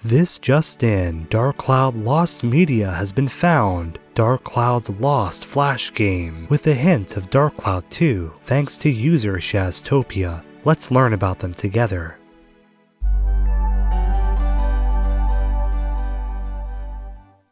This just in, Dark Cloud Lost Media has been found. Dark Cloud's lost Flash game, with a hint of Dark Cloud 2, thanks to user Shaztopia. Let's learn about them together.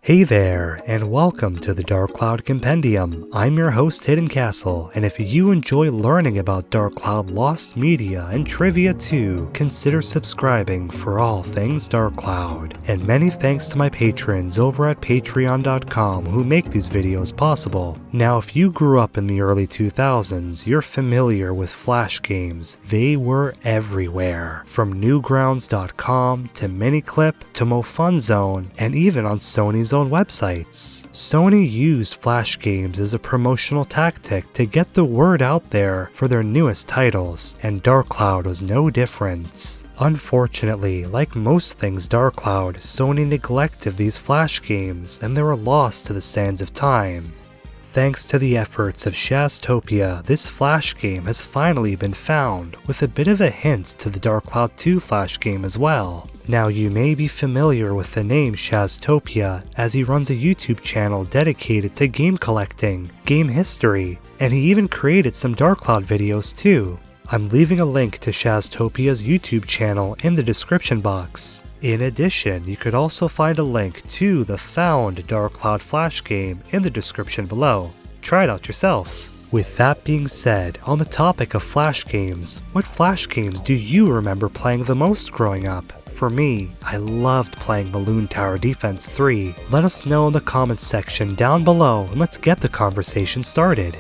Hey there, and welcome to the Dark Cloud Compendium. I'm your host, Hidden Castle, and if you enjoy learning about Dark Cloud Lost Media and Trivia too, consider subscribing for all things Dark Cloud. And many thanks to my patrons over at patreon.com who make these videos possible. Now, if you grew up in the early 2000s, you're familiar with Flash games. They were everywhere, from Newgrounds.com to Miniclip to MoFunZone, and even on Sony's own websites. Sony used Flash games as a promotional tactic to get the word out there for their newest titles, and Dark Cloud was no different. Unfortunately, like most things Dark Cloud, Sony neglected these Flash games and they were lost to the sands of time. Thanks to the efforts of Shaztopia, this Flash game has finally been found, with a bit of a hint to the Dark Cloud 2 Flash game as well. Now, you may be familiar with the name Shaztopia, as he runs a YouTube channel dedicated to game collecting, game history, and he even created some Dark Cloud videos too. I'm leaving a link to Shaztopia's YouTube channel in the description box. In addition, you could also find a link to the found Dark Cloud Flash game in the description below. Try it out yourself. With that being said, on the topic of Flash games, what Flash games do you remember playing the most growing up? For me, I loved playing Balloon Tower Defense 3. Let us know in the comments section down below and let's get the conversation started.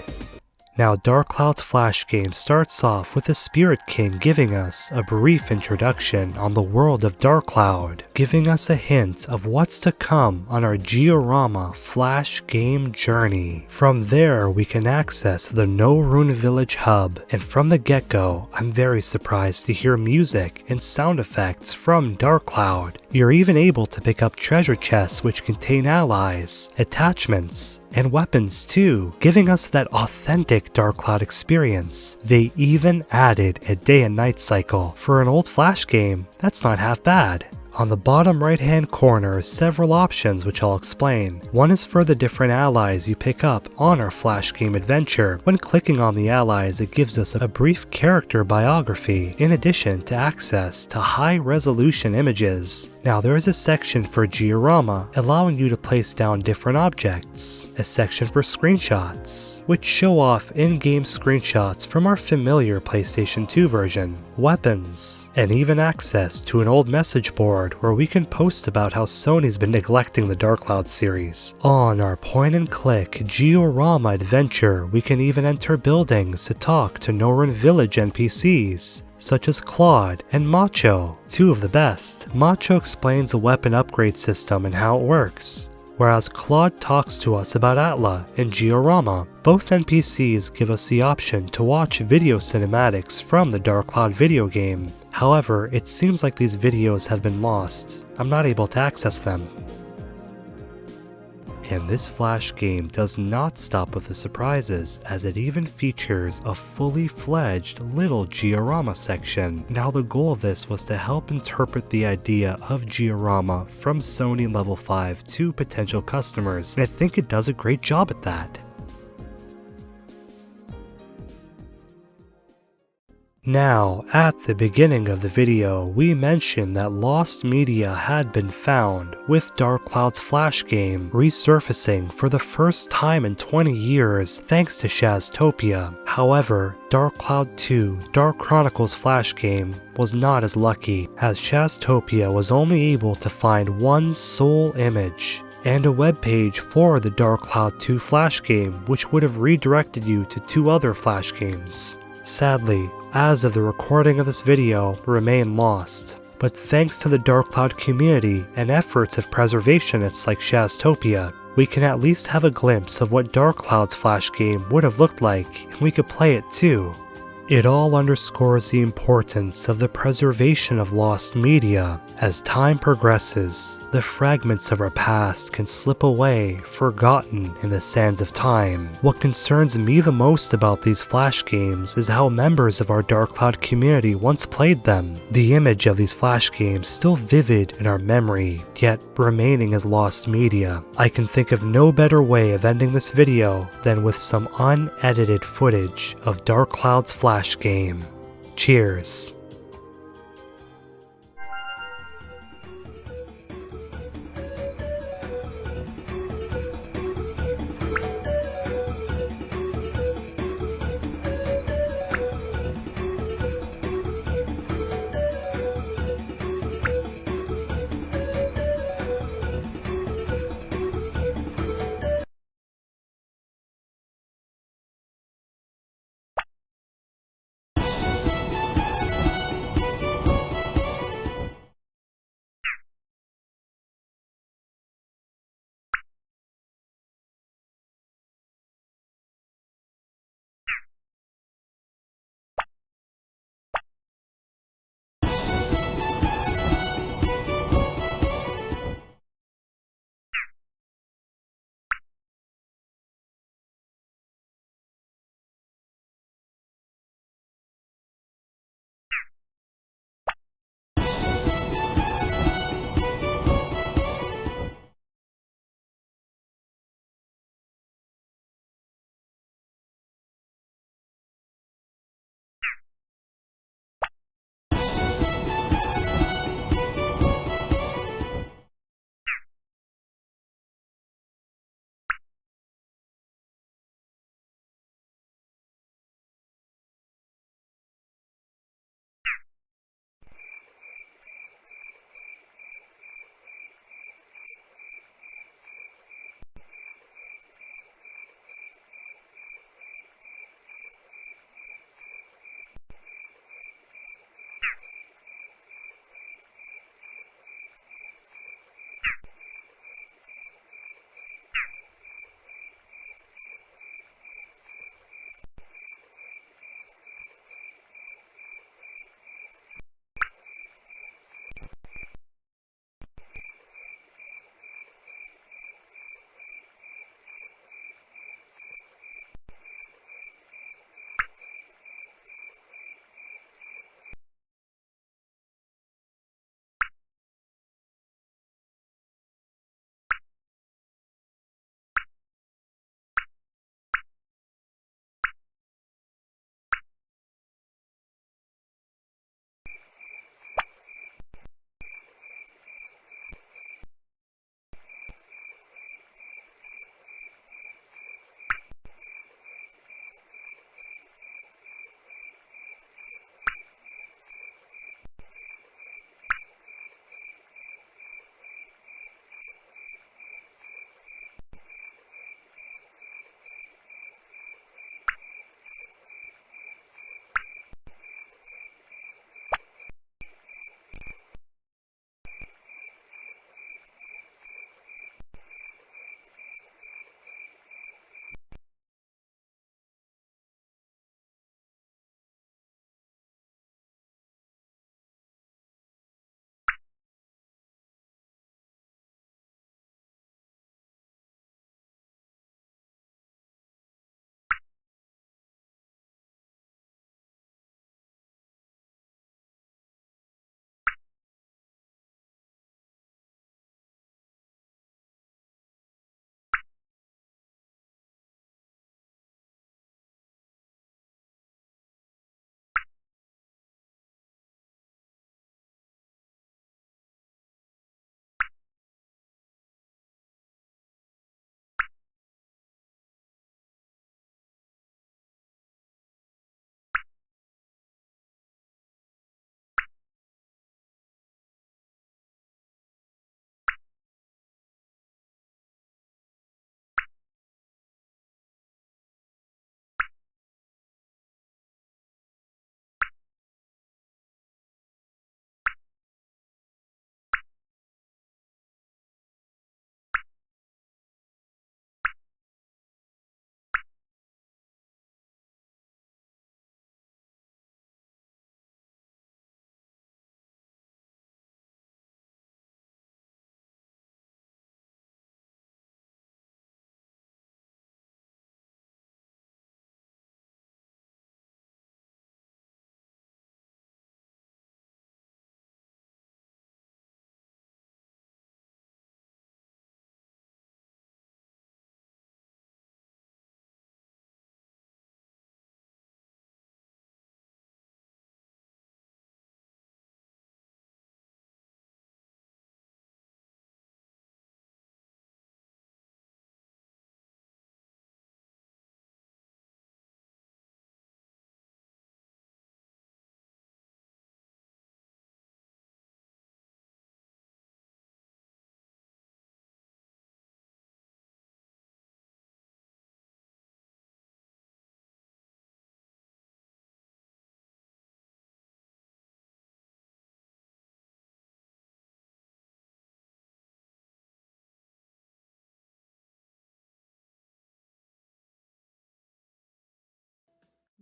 Now, Dark Cloud's Flash game starts off with the Spirit King giving us a brief introduction on the world of Dark Cloud, giving us a hint of what's to come on our Georama Flash game journey. From there, we can access the No Rune Village hub, and from the get-go, I'm very surprised to hear music and sound effects from Dark Cloud. You're even able to pick up treasure chests which contain allies, attachments, and weapons too, giving us that authentic Dark Cloud experience. They even added a day and night cycle. For an old Flash game, that's not half bad. On the bottom right hand corner are several options which I'll explain. One is for the different allies you pick up on our Flash game adventure. When clicking on the allies, it gives us a brief character biography, in addition to access to high resolution images. Now, there is a section for Georama, allowing you to place down different objects, a section for screenshots, which show off in-game screenshots from our familiar PlayStation 2 version, weapons, and even access to an old message board where we can post about how Sony's been neglecting the Dark Cloud series. On our point-and-click Georama adventure, we can even enter buildings to talk to No Rune Village NPCs, such as Claude and Macho, two of the best. Macho explains the weapon upgrade system and how it works, whereas Claude talks to us about Atla and Georama. Both NPCs give us the option to watch video cinematics from the Dark Cloud video game. However, it seems like these videos have been lost. I'm not able to access them. And this Flash game does not stop with the surprises, as it even features a fully fledged little Georama section. Now, the goal of this was to help interpret the idea of Georama from Sony Level 5 to potential customers, and I think it does a great job at that. Now, at the beginning of the video, we mentioned that lost media had been found, with Dark Cloud's Flash game resurfacing for the first time in 20 years thanks to Shaztopia. However, Dark Cloud 2 Dark Chronicles Flash game was not as lucky, as Shaztopia was only able to find one sole image and a webpage for the Dark Cloud 2 Flash game, which would have redirected you to two other Flash games. Sadly, as of the recording of this video, remain lost. But thanks to the Dark Cloud community and efforts of preservationists like Shaztopia, we can at least have a glimpse of what Dark Cloud's Flash game would have looked like, and we could play it too. It all underscores the importance of the preservation of lost media. As time progresses, the fragments of our past can slip away, forgotten in the sands of time. What concerns me the most about these Flash games is how members of our Dark Cloud community once played them. The image of these Flash games still vivid in our memory, yet remaining as lost media. I can think of no better way of ending this video than with some unedited footage of Dark Cloud's Flash game. Cheers.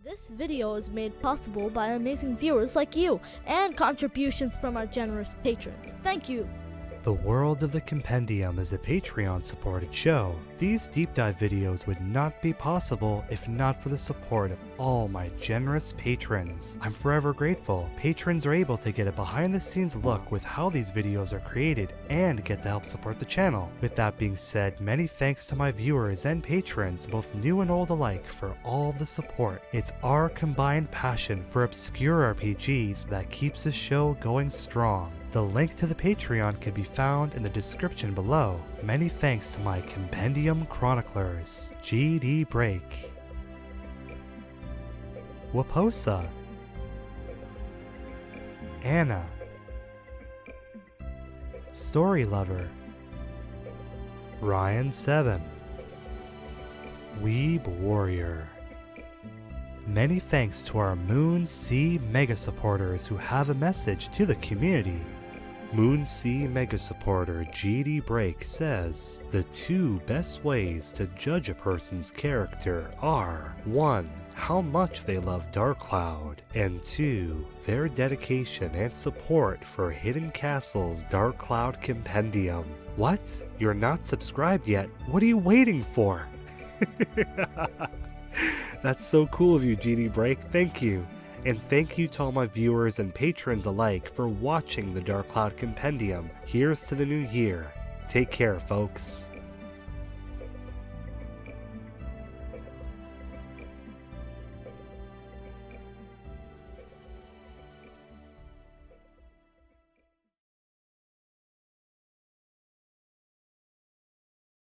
This video is made possible by amazing viewers like you and contributions from our generous patrons. Thank you! The World of the Compendium is a Patreon-supported show. These deep dive videos would not be possible if not for the support of all my generous patrons. I'm forever grateful. Patrons are able to get a behind-the-scenes look with how these videos are created and get to help support the channel. With that being said, many thanks to my viewers and patrons, both new and old alike, for all the support. It's our combined passion for obscure RPGs that keeps the show going strong. The link to the Patreon can be found in the description below. Many thanks to my Compendium chroniclers, GD Break, Waposa, Anna, Story Lover, Ryan7, Weeb Warrior. Many thanks to our Moon Sea Mega Supporters who have a message to the community. Moon Sea Mega Supporter GD Break says, the two best ways to judge a person's character are 1. How much they love Dark Cloud, and 2. Their dedication and support for Hidden Castle's Dark Cloud Compendium. What? You're not subscribed yet? What are you waiting for? That's so cool of you, GD Break. Thank you. And thank you to all my viewers and patrons alike for watching the Dark Cloud Compendium. Here's to the new year. Take care, folks.